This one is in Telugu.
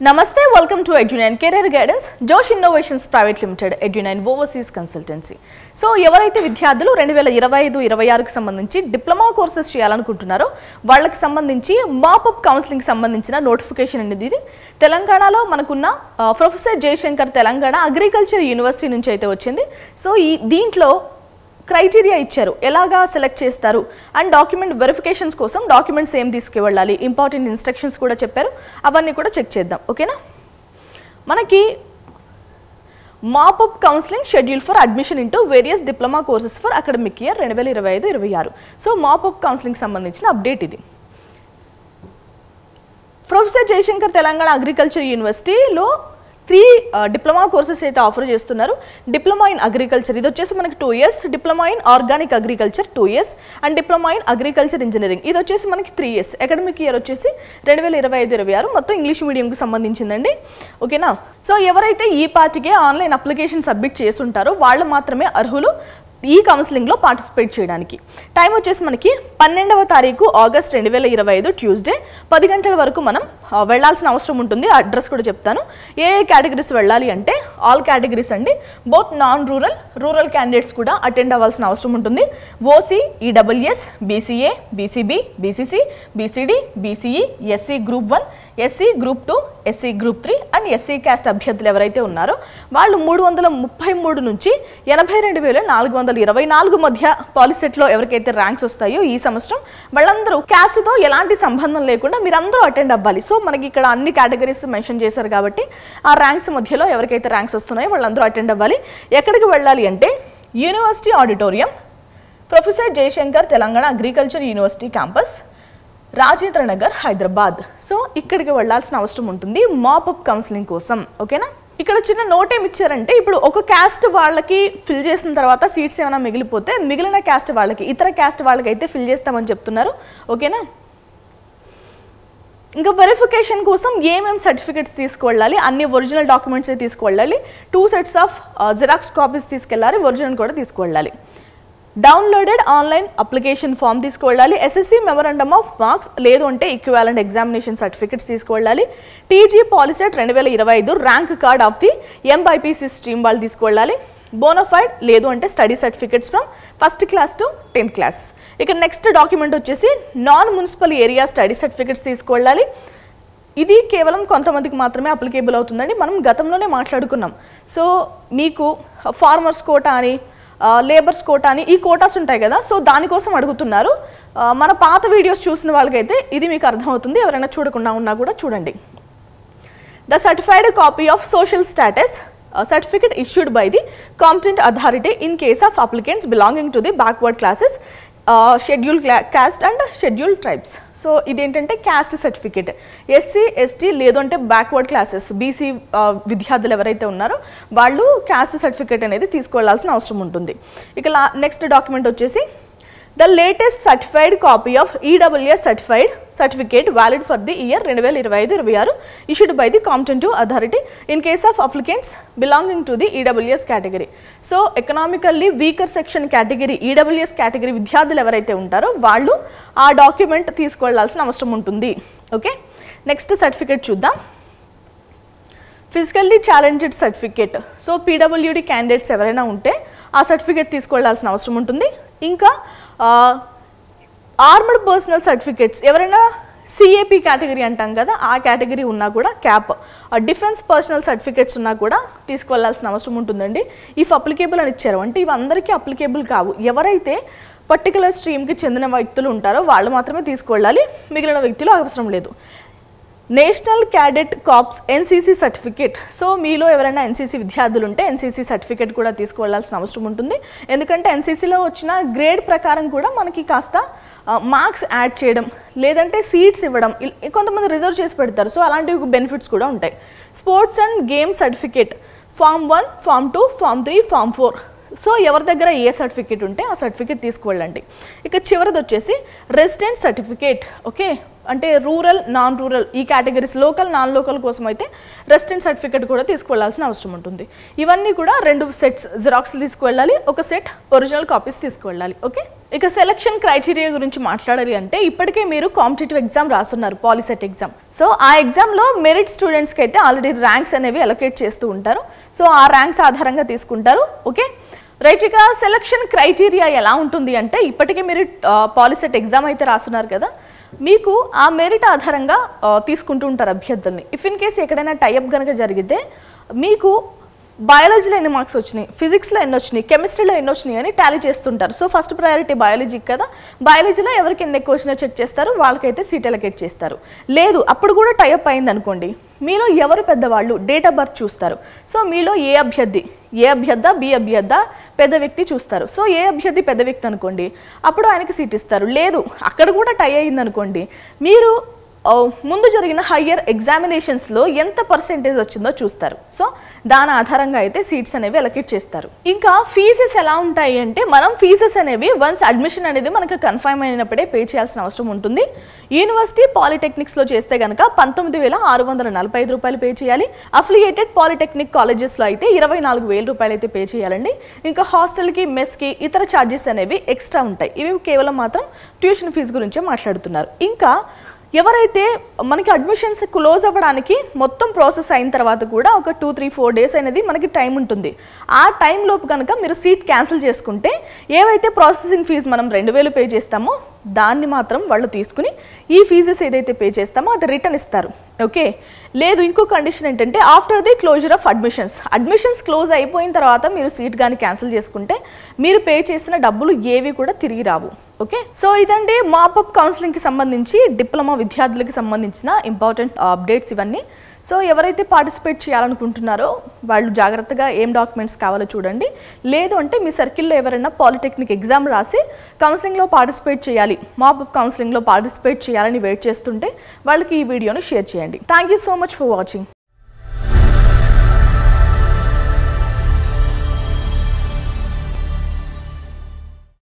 Namaste, welcome to Edu9 Career Guidance, Josh Innovations Private Limited, Edu9 Overseas Consultancy. So, ఎవరైతే విద్యార్థులు 2025-26 కి సంబంధించి డిప్లొమా కోర్సెస్ చేయాలనుకుంటున్నారో వాళ్ళకి సంబంధించి మాపప్ కౌన్సిలింగ్ సంబంధించిన నోటిఫికేషన్ అనేది ఇది తెలంగాణలో మనకున్న professor Jayashankar Telangana agriculture university నుంచి అయితే వచ్చింది. సో దీంట్లో క్రైటీరియా ఇచ్చారు, ఎలాగా సెలెక్ట్ చేస్తారు అండ్ డాక్యుమెంట్ వెరిఫికేషన్స్ కోసం డాక్యుమెంట్స్ ఏం తీసుకువెళ్ళాలి, ఇంపార్టెంట్ ఇన్స్ట్రక్షన్స్ కూడా చెప్పారు, అవన్నీ కూడా చెక్ చేద్దాం. ఓకేనా, మనకి mop up counselling schedule for admission into various diploma courses for academic year 2025-26. So mop up counselling సంబంధించిన అప్డేట్ ఇది. ప్రొఫెసర్ జయశంకర్ తెలంగాణ అగ్రికల్చర్ యూనివర్సిటీలో 3 డిప్లొమా కోర్సెస్ అయితే ఆఫర్ చేస్తున్నారు. డిప్లొమా ఇన్ అగ్రికల్చర్ ఇది వచ్చేసి మనకి 2 years, diploma in organic agriculture 2 years and diploma in agriculture engineering ఇది వచ్చేసి మనకి 3 years. అకాడమిక్ ఇయర్ వచ్చేసి 2025-26 మొత్తం ఇంగ్లీష్ మీడియంకి సంబంధించిందండి. ఓకేనా, సో ఎవరైతే ఈ పార్టీకే ఆన్లైన్ అప్లికేషన్ సబ్మిట్ చేస్తుంటారో వాళ్ళు మాత్రమే అర్హులు ఈ కౌన్సిలింగ్లో పార్టిసిపేట్ చేయడానికి. టైం వచ్చేసి మనకి 12వ తారీఖు ఆగస్ట్ 2025 ట్యూస్డే 10 గంటల వరకు మనం వెళ్లాల్సిన అవసరం ఉంటుంది. అడ్రస్ కూడా చెప్తాను. ఏ కేటగిరీస్ వెళ్ళాలి అంటే ఆల్ కేటగిరీస్ అండి, both non rural, rural candidates కూడా అటెండ్ అవ్వాల్సిన అవసరం ఉంటుంది. OC, EWS, BCA, BCB, BCC, BCD, BCE, SC group 1, SC group 2, SC group 3 and SC caste అభ్యర్థులు ఎవరైతే ఉన్నారో వాళ్ళు 333 నుంచి 82,424 మధ్య పాలిసెట్లో ఎవరికైతే ర్యాంక్స్ వస్తాయో ఈ సంవత్సరం వాళ్ళందరూ క్యాస్ట్తో ఎలాంటి సంబంధం లేకుండా మీరందరూ అటెండ్ అవ్వాలి. సో మనకి ఇక్కడ అన్ని కేటగిరీస్ మెన్షన్ చేశారు కాబట్టి ఆ ర్యాంక్స్ మధ్యలో ఎవరికైతే ర్యాంక్స్ వస్తున్నాయో వాళ్ళందరూ అటెండ్ అవ్వాలి. ఎక్కడికి వెళ్ళాలి అంటే university auditorium, professor Jayashankar Telangana agriculture university campus, Rajendra Nagar, Hyderabad. So ఇక్కడికి వెళ్ళాల్సిన అవసరం ఉంటుంది మాపప్ కౌన్సిలింగ్ కోసం. ఓకేనా, ఇక్కడ చిన్న నోట్ ఏమి ఇచ్చారంటే ఇప్పుడు ఒక క్యాస్ట్ వాళ్ళకి ఫిల్ చేసిన తర్వాత సీట్స్ ఏమైనా మిగిలిపోతే మిగిలిన క్యాస్ట్ వాళ్ళకి, ఇతర క్యాస్ట్ వాళ్ళకి అయితే ఫిల్ చేస్తామని చెప్తున్నారు. ఓకేనా, ఇంకా వెరిఫికేషన్ కోసం ఏమేమి సర్టిఫికేట్స్ తీసుకువెళ్ళాలి, అన్ని ఒరిజినల్ డాక్యుమెంట్స్ తీసుకువెళ్ళాలి. 2 sets ఆఫ్ జిరాక్స్ కాపీస్ తీసుకెళ్ళాలి, ఒరిజినల్ కూడా తీసుకువెళ్ళాలి. డౌన్లోడెడ్ ఆన్లైన్ అప్లికేషన్ ఫామ్ తీసుకువెళ్ళాలి. ఎస్ఎస్సి మెమరాండమ్ ఆఫ్ మార్క్స్ లేదు అంటే ఈక్వివాలెంట్ ఎగ్జామినేషన్ సర్టిఫికెట్స్ తీసుకువెళ్ళాలి. TG POLYCET 2025 rank card of the MBiPC stream వాళ్ళు తీసుకువెళ్ళాలి. బోనోఫైడ్ లేదు అంటే study certificates from 1st class to 10th class. ఇక నెక్స్ట్ డాక్యుమెంట్ వచ్చేసి non municipal area study certificates తీసుకువెళ్ళాలి. ఇది కేవలం కొంతమందికి మాత్రమే అప్లికేబుల్ అవుతుందండి, మనం గతంలోనే మాట్లాడుకున్నాం. సో మీకు ఫార్మర్స్ కోటా అని, లేబర్స్ కోటా అని ఈ కోటాస్ ఉంటాయి కదా, సో దానికోసం అడుగుతున్నారు. మన పాత వీడియోస్ చూసిన వాళ్ళకైతే ఇది మీకు అర్థమవుతుంది, ఎవరైనా చూడకుండా ఉన్నా కూడా చూడండి. The certified copy of social status certificate issued by the competent authority in case of applicants belonging to the backward classes, scheduled caste and scheduled tribes. So ఇదేంటంటే క్యాస్ట్ సర్టిఫికేట్. ఎస్సీ, ఎస్టీ లేదు అంటే బ్యాక్వర్డ్ క్లాసెస్ బీసీ విద్యార్థులు ఎవరైతే ఉన్నారో వాళ్ళు క్యాస్ట్ సర్టిఫికేట్ అనేది తీసుకెళ్లాల్సిన అవసరం ఉంటుంది. ఇక నెక్స్ట్ డాక్యుమెంట్ వచ్చేసి the latest certified copy of EWS certificate valid for the year 2025-26 issued by the competent authority in case of applicants belonging to the EWS category. So economically weaker section category, EWS category విద్యార్థులు ఎవరైతే ఉంటారో వాళ్ళు ఆ డాక్యుమెంట్ తీసుకెళ్లాల్సిన అవసరం ఉంటుంది. ఓకే, నెక్స్ట్ సర్టిఫికేట్ చూద్దాం. Physically challenged certificate. So PWD candidates ఎవరైనా ఉంటే ఆ సర్టిఫికేట్ తీసుకెళ్లాల్సిన అవసరం ఉంటుంది. ఇంకా ఆర్మడ్ పర్సనల్ సర్టిఫికేట్స్, ఎవరైనా సిఏపి కేటగిరీ అంటాం కదా ఆ కేటగిరీ ఉన్నా కూడా, క్యాప్ డిఫెన్స్ పర్సనల్ సర్టిఫికేట్స్ ఉన్నా కూడా తీసుకెళ్లాల్సిన అవసరం ఉంటుందండి. ఇఫ్ అప్లికేబుల్ అని ఇచ్చారు అంటే ఇవి అందరికీ అప్లికేబుల్ కావు, ఎవరైతే పర్టికులర్ స్ట్రీమ్కి చెందిన వ్యక్తులు ఉంటారో వాళ్ళు మాత్రమే తీసుకెళ్ళాలి, మిగిలిన వ్యక్తులు అవసరం లేదు. National cadet corps NCC certificate. So మీలో ఎవరైనా ఎన్సీసీ విద్యార్థులు ఉంటే ఎన్సీసీ సర్టిఫికేట్ కూడా తీసుకువెళ్లాల్సిన అవసరం ఉంటుంది. ఎందుకంటే ఎన్సీసీలో వచ్చిన గ్రేడ్ ప్రకారం కూడా మనకి కాస్త మార్క్స్ యాడ్ చేయడం లేదంటే సీట్స్ ఇవ్వడం కొంతమంది రిజర్వ్ చేసి పెడతారు, సో అలాంటివి బెనిఫిట్స్ కూడా ఉంటాయి. Sports and game certificate form 1, form 2, form 3, form 4. So ఎవరి దగ్గర ఏ సర్టిఫికేట్ ఉంటే ఆ సర్టిఫికేట్ తీసుకువెళ్ళండి. ఇక చివరిది వచ్చేసి రెసిడెంట్ సర్టిఫికేట్. ఓకే, అంటే రూరల్ నాన్ రూరల్ ఈ కేటగిరీస్, లోకల్ నాన్ లోకల్ కోసం అయితే రెసిడెంట్ సర్టిఫికేట్ కూడా తీసుకువెళ్లాల్సిన అవసరం ఉంటుంది. ఇవన్నీ కూడా 2 సెట్స్ జిరాక్స్ తీసుకువెళ్ళాలి, ఒక సెట్ ఒరిజినల్ కాపీస్ తీసుకువెళ్ళాలి. ఓకే, ఇక సెలక్షన్ క్రైటీరియా గురించి మాట్లాడాలి అంటే ఇప్పటికే మీరు కాంపిటేటివ్ ఎగ్జామ్ రాస్తున్నారు, పాలిసెట్ ఎగ్జామ్. సో ఆ ఎగ్జామ్లో మెరిట్ స్టూడెంట్స్కి అయితే ఆల్రెడీ ర్యాంక్స్ అనేవి అలొకేట్ చేస్తూ ఉంటారు. సో ఆ ర్యాంక్స్ ఆధారంగా తీసుకుంటారు. ఓకే రైట్, ఇక సెలక్షన్ క్రైటీరియా ఎలా ఉంటుంది అంటే ఇప్పటికే మీరు పాలిసెట్ ఎగ్జామ్ అయితే రాస్తున్నారు కదా, మీకు ఆ మెరిట్ ఆధారంగా తీసుకుంటూ ఉంటారు అభ్యర్థుల్ని. ఇఫ్ ఇన్ కేస్ ఎక్కడైనా టైఅప్ కనుక జరిగితే మీకు బయాలజీలో ఎన్ని మార్క్స్ వచ్చినాయి, ఫిజిక్స్లో ఎన్ని వచ్చినాయి, కెమిస్ట్రీలో ఎన్ని వచ్చినాయి అని టాలీ చేస్తుంటారు. సో ఫస్ట్ ప్రయారిటీ బయాలజీకి కదా, బయాలజీలో ఎవరికి ఎన్ని ఎక్కువ వచ్చినా చెక్ చేస్తారు, వాళ్ళకైతే సీట్ అలొకేట్ చేస్తారు. లేదు అప్పుడు కూడా టైఅప్ అయింది అనుకోండి, మీలో ఎవరు పెద్దవాళ్ళు డేట్ ఆఫ్ బర్త్ చూస్తారు. సో మీలో ఏ అభ్యర్థ బి అభ్యర్థ పెద్ద వ్యక్తి చూస్తారు. సో ఏ అభ్యర్థి పెద్ద వ్యక్తి అనుకోండి, అప్పుడు ఆయనకి సీట్ ఇస్తారు. లేదు అక్కడ కూడా టై అయింది అనుకోండి, మీరు ముందు జరిగిన హయ్యర్ ఎగ్జామినేషన్స్లో ఎంత పర్సెంటేజ్ వచ్చిందో చూస్తారు. సో దాని ఆధారంగా అయితే సీట్స్ అనేవి అలొకేట్ చేస్తారు. ఇంకా ఫీజెస్ ఎలా ఉంటాయి అంటే మనం ఫీజెస్ అనేవి వన్స్ అడ్మిషన్ అనేది మనకు కన్ఫర్మ్ అయినప్పుడే పే చేయాల్సిన అవసరం ఉంటుంది. యూనివర్సిటీ పాలిటెక్నిక్స్లో చేస్తే కనుక 19,645 రూపాయలు పే చేయాలి. అఫిలియేటెడ్ పాలిటెక్నిక్ కాలేజెస్లో అయితే 24,000 రూపాయలు అయితే పే చేయాలండి. ఇంకా హాస్టల్కి, మెస్కి ఇతర ఛార్జెస్ అనేవి ఎక్స్ట్రా ఉంటాయి. ఇవి కేవలం మాత్రం ట్యూషన్ ఫీజు గురించే మాట్లాడుతున్నారు. ఇంకా ఎవరైతే మనకి అడ్మిషన్స్ క్లోజ్ అవ్వడానికి మొత్తం ప్రాసెస్ అయిన తర్వాత కూడా ఒక 2-3-4 డేస్ అనేది మనకి టైం ఉంటుంది. ఆ టైంలోపు కనుక మీరు సీట్ క్యాన్సిల్ చేసుకుంటే ఏవైతే ప్రాసెసింగ్ ఫీజు మనం 2,000 పే చేస్తామో దాన్ని మాత్రం వాళ్ళు తీసుకుని ఈ ఫీజెస్ ఏదైతే పే చేస్తామో అది రిటర్న్ ఇస్తారు. ఓకే, లేదు ఇంకో కండిషన్ ఏంటంటే after the closure of admissions close అయిపోయిన తర్వాత మీరు సీట్ కానీ క్యాన్సిల్ చేసుకుంటే మీరు పే చేసిన డబ్బులు ఏవి కూడా తిరిగి రావు. ఓకే, సో ఇదండి మాపప్ కౌన్సిలింగ్కి సంబంధించి డిప్లొమా విద్యార్థులకి సంబంధించిన ఇంపార్టెంట్ అప్డేట్స్ ఇవన్నీ. సో ఎవరైతే పార్టిసిపేట్ చేయాలనుకుంటున్నారో వాళ్ళు జాగ్రత్తగా ఏం డాక్యుమెంట్స్ కావాలో చూడండి. లేదు అంటే మీ సర్కిల్లో ఎవరైనా పాలిటెక్నిక్ ఎగ్జామ్ రాసి కౌన్సిలింగ్లో పార్టిసిపేట్ చేయాలి, మాపప్ కౌన్సిలింగ్లో పార్టిసిపేట్ చేయాలని వెయిట్ చేస్తుంటే వాళ్ళకి ఈ వీడియోని షేర్ చేయండి. Thank you so much for watching.